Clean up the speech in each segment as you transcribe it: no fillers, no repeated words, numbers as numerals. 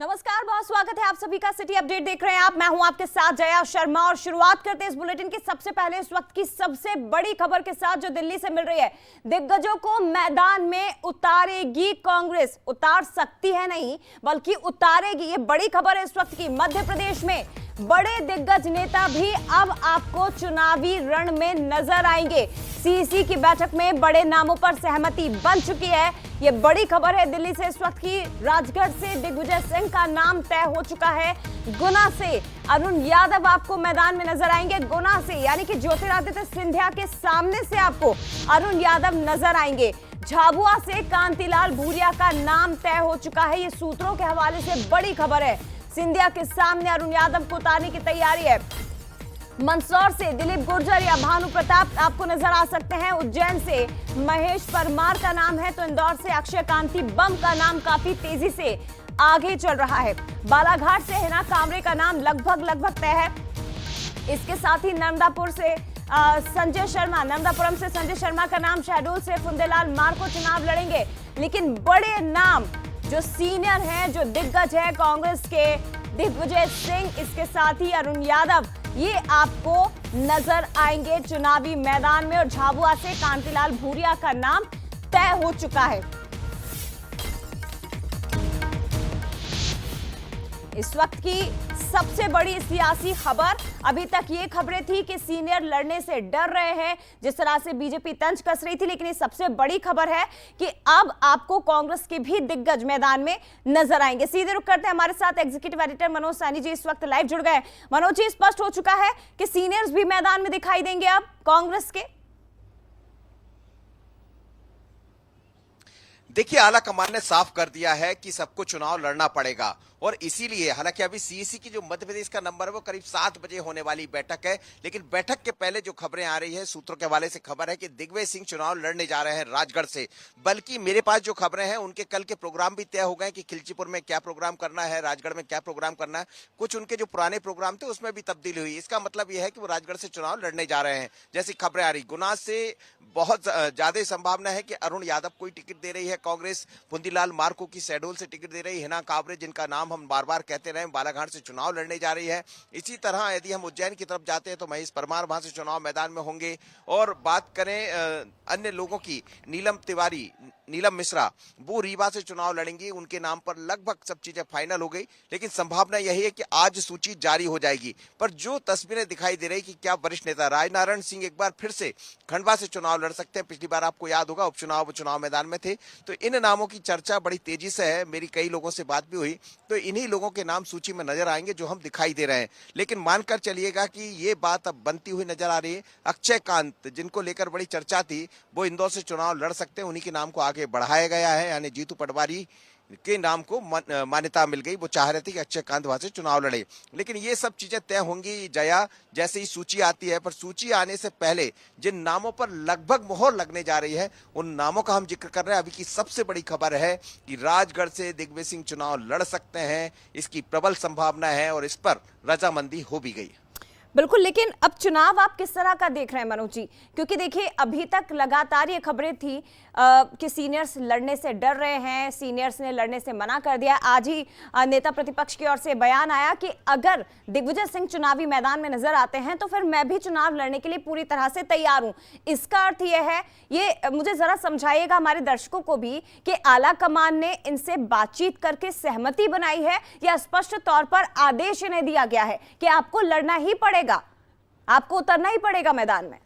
नमस्कार, बहुत स्वागत है आप सभी का। सिटी अपडेट देख रहे हैं आप। मैं हूं आपके साथ जया शर्मा और शुरुआत करते हैं इस बुलेटिन की सबसे पहले इस वक्त की सबसे बड़ी खबर के साथ जो दिल्ली से मिल रही है। दिग्गजों को मैदान में उतारेगी कांग्रेस। उतार सकती है नहीं बल्कि उतारेगी, ये बड़ी खबर है इस वक्त की। मध्य प्रदेश में बड़े दिग्गज नेता भी अब आपको चुनावी रण में नजर आएंगे। सीईसी की बैठक में बड़े नामों पर सहमति बन चुकी है। ये बड़ी खबर है दिल्ली से इस वक्त की। राजगढ़ से दिग्विजय सिंह का नाम तय हो चुका है। गुना से अरुण यादव आपको मैदान में नजर आएंगे। गुना से यानी कि ज्योतिरादित्य सिंधिया के सामने से आपको अरुण यादव नजर आएंगे। झाबुआ से कांतिलाल भूरिया का नाम तय हो चुका है। ये सूत्रों के हवाले से बड़ी खबर है। सिंधिया के सामने अरुण यादव को उतारने की तैयारी है। मंदसौर से दिलीप गुर्जर या भानु प्रताप आपको नजर आ सकते हैं। उज्जैन से महेश परमार का नाम है तो इंदौर से अक्षय कांति बम का नाम काफी तेजी से आगे चल रहा है। बालाघाट से हिना कांवरे का नाम लगभग तय है। इसके साथ ही नर्मदापुर से संजय शर्मा, नर्मदापुरम से संजय शर्मा का नाम, शहडोल से फुंदेलाल मार्को चुनाव लड़ेंगे। लेकिन बड़े नाम जो सीनियर हैं, जो दिग्गज है कांग्रेस के, दिग्विजय सिंह, इसके साथ ही अरुण यादव, ये आपको नजर आएंगे चुनावी मैदान में। और झाबुआ से कांतिलाल भूरिया का नाम तय हो चुका है। इस वक्त की सबसे बड़ी सियासी खबर, अभी तक ये खबरें थी कि सीनियर लड़ने से डर रहे हैं, जिस तरह से बीजेपी तंज कस रही थी, लेकिन ये सबसे बड़ी खबर है कि अब आपको कांग्रेस के भी दिग्गज मैदान में नजर आएंगे। सीधे रुक करते हैं, हमारे साथ एग्जीक्यूटिव एडिटर मनोज सैनी जी इस वक्त लाइव जुड़ गए। मनोज जी, स्पष्ट हो चुका है कि सीनियर्स भी मैदान में दिखाई देंगे अब कांग्रेस के। देखिए, आला कमान ने साफ कर दिया है कि सबको चुनाव लड़ना पड़ेगा और इसीलिए, हालांकि अभी सीईसी की जो मध्य प्रदेश का नंबर है वो करीब 7 बजे होने वाली बैठक है, लेकिन बैठक के पहले जो खबरें आ रही है, सूत्रों के हवाले से खबर है कि दिग्विजय सिंह चुनाव लड़ने जा रहे हैं राजगढ़ से। बल्कि मेरे पास जो खबरें हैं उनके कल के प्रोग्राम भी तय हो गए कि खिलचीपुर में क्या प्रोग्राम करना है, राजगढ़ में क्या प्रोग्राम करना है। कुछ उनके जो पुराने प्रोग्राम थे उसमें भी तब्दीली हुई। इसका मतलब यह है कि वो राजगढ़ से चुनाव लड़ने जा रहे हैं। जैसी खबरें आ रही, गुना से बहुत ज्यादा संभावना है कि अरुण यादव को टिकट दे रही है कांग्रेस। फुंदीलाल मार्को की शहडोल से टिकट दे रही है। हिना कांवरे, जिनका नाम हम बार बार कहते रहे, बालाघाट से चुनाव लड़ने जा रही है। इसी तरह यदि हम उज्जैन की तरफ जाते हैं तो महेश परमार वहां से चुनाव मैदान में होंगे। और बात करें अन्य लोगों की, नीलम तिवारी, नीलम मिश्रा, वो रीवा से चुनाव लड़ेंगी। उनके नाम पर लगभग सब चीजें फाइनल हो गई, लेकिन संभावना यही है कि आज सूची जारी हो जाएगी। पर जो तस्वीरें दिखाई दे रही कि क्या वरिष्ठ नेता राजनारायण सिंह एक बार फिर से खंडवा से चुनाव लड़ सकते हैं। पिछली बार आपको याद होगा उपचुनाव चुनाव मैदान में थे, तो इन नामों की चर्चा बड़ी तेजी से है। मेरी कई लोगों से बात भी हुई, तो इन्हीं लोगों के नाम सूची में नजर आएंगे जो हम दिखाई दे रहे हैं। लेकिन मानकर चलिएगा कि ये बात अब बनती हुई नजर आ रही है। अक्षय कांत, जिनको लेकर बड़ी चर्चा थी, वो इंदौर से चुनाव लड़ सकते हैं। उन्हीं के नाम को आगे बढ़ाया गया है, यानी जीतू पटवारी के नाम को मान्यता मिल गई। वो चाह रहे थे कि अक्षय कांत वहां से चुनाव लड़े, लेकिन ये सब चीजें तय होंगी जया जैसे ही सूची आती है। पर सूची आने से पहले जिन नामों पर लगभग मोहर लगने जा रही है, उन नामों का हम जिक्र कर रहे हैं। अभी की सबसे बड़ी खबर है कि राजगढ़ से दिग्विजय सिंह चुनाव लड़ सकते हैं, इसकी प्रबल संभावना है और इस पर रजामंदी हो भी गई। बिल्कुल, लेकिन अब चुनाव आप किस तरह का देख रहे हैं मनोज जी? क्योंकि देखिए, अभी तक लगातार ये खबरें थी कि सीनियर्स लड़ने से डर रहे हैं, सीनियर्स ने लड़ने से मना कर दिया। आज ही नेता प्रतिपक्ष की ओर से बयान आया कि अगर दिग्विजय सिंह चुनावी मैदान में नजर आते हैं तो फिर मैं भी चुनाव लड़ने के लिए पूरी तरह से तैयार हूं। इसका अर्थ यह है, ये मुझे जरा समझाइएगा हमारे दर्शकों को भी, कि आला कमान ने इनसे बातचीत करके सहमति बनाई है या स्पष्ट तौर पर आदेश इन्हें दिया गया है कि आपको लड़ना ही पड़ेगा, आपको उतरना ही पड़ेगा मैदान में?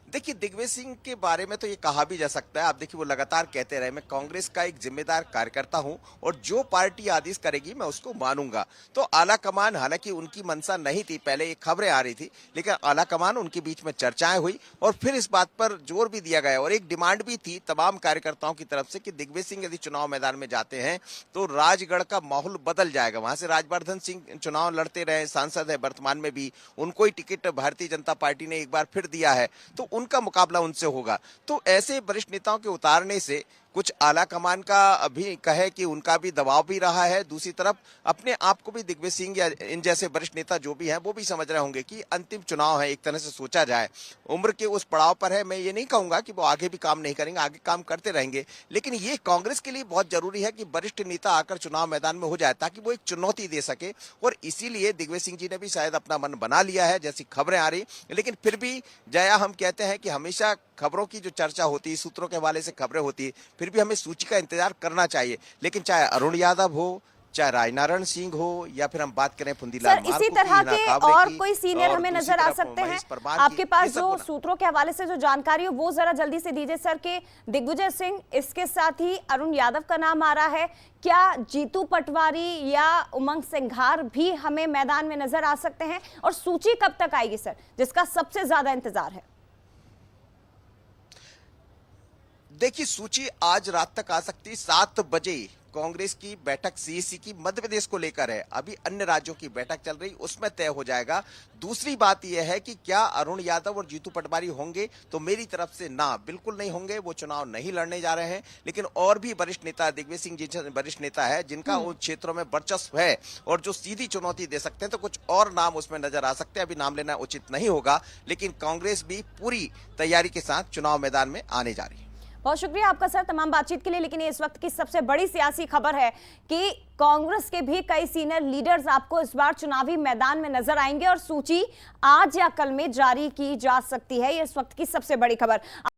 देखिए, दिग्विजय सिंह के बारे में तो ये कहा भी जा सकता है। आप देखिए, वो लगातार कहते रहे, मैं कांग्रेस का एक जिम्मेदार कार्यकर्ता हूं और जो पार्टी आदेश करेगी मैं उसको मानूंगा। तो आला कमान, हालांकि उनकी मंशा नहीं थी, पहले ये खबरें आ रही थी, लेकिन आला कमान, उनके बीच में चर्चाएं हुई और फिर इस बात पर जोर भी दिया गया और एक डिमांड भी थी तमाम कार्यकर्ताओं की तरफ से कि दिग्विजय सिंह यदि चुनाव मैदान में जाते हैं तो राजगढ़ का माहौल बदल जाएगा। वहां से राजवर्धन सिंह चुनाव लड़ते रहे, सांसद है वर्तमान में भी, उनको ही टिकट भारतीय जनता पार्टी ने एक बार फिर दिया है, तो उनका मुकाबला उनसे होगा। तो ऐसे वरिष्ठ नेताओं के उतारने से कुछ आला कमान का भी कहे कि उनका भी दबाव भी रहा है, दूसरी तरफ अपने आप को भी दिग्विजय सिंह या इन जैसे वरिष्ठ नेता जो भी हैं वो भी समझ रहे होंगे कि अंतिम चुनाव है, एक तरह से सोचा जाए उम्र के उस पड़ाव पर है। मैं ये नहीं कहूंगा कि वो आगे भी काम नहीं करेंगे, आगे काम करते रहेंगे, लेकिन ये कांग्रेस के लिए बहुत जरूरी है कि वरिष्ठ नेता आकर चुनाव मैदान में हो जाए ताकि वो एक चुनौती दे सके। और इसीलिए दिग्विजय सिंह जी ने भी शायद अपना मन बना लिया है, जैसी खबरें आ रही। लेकिन फिर भी जया, हम कहते हैं कि हमेशा खबरों की जो चर्चा होती है, सूत्रों के हवाले से खबरें होती है, फिर भी हमें सूची का इंतजार करना चाहिए। लेकिन चाहे अरुण यादव हो, चाहे राजनारायण सिंह हो, या फिर हम बात करें फुंदीलाल सर इसी तरह के और कोई सीनियर हमें नजर आ सकते हैं आपके पास जो सूत्रों के हवाले से जो जानकारी हो वो जरा जल्दी से दीजिए सर। के दिग्विजय सिंह, इसके साथ ही अरुण यादव का नाम आ रहा है, क्या जीतू पटवारी या उमंग सिंघार भी हमें मैदान में नजर आ सकते हैं? और सूची कब तक आएगी सर, जिसका सबसे ज्यादा इंतजार है? देखिए, सूची आज रात तक आ सकती है। 7 बजे कांग्रेस की बैठक सीईसी की मध्य प्रदेश को लेकर है, अभी अन्य राज्यों की बैठक चल रही, उसमें तय हो जाएगा। दूसरी बात यह है कि क्या अरुण यादव और जीतू पटवारी होंगे, तो मेरी तरफ से ना, बिल्कुल नहीं होंगे, वो चुनाव नहीं लड़ने जा रहे हैं। लेकिन और भी वरिष्ठ नेता, दिग्विजय सिंह जी वरिष्ठ नेता है जिनका उन क्षेत्रों में वर्चस्व है और जो सीधी चुनौती दे सकते हैं, तो कुछ और नाम उसमें नजर आ सकते हैं। अभी नाम लेना उचित नहीं होगा, लेकिन कांग्रेस भी पूरी तैयारी के साथ चुनाव मैदान में आने जा रही है। बहुत शुक्रिया आपका सर तमाम बातचीत के लिए। लेकिन इस वक्त की सबसे बड़ी सियासी खबर है कि कांग्रेस के भी कई सीनियर लीडर्स आपको इस बार चुनावी मैदान में नजर आएंगे और सूची आज या कल में जारी की जा सकती है। ये इस वक्त की सबसे बड़ी खबर।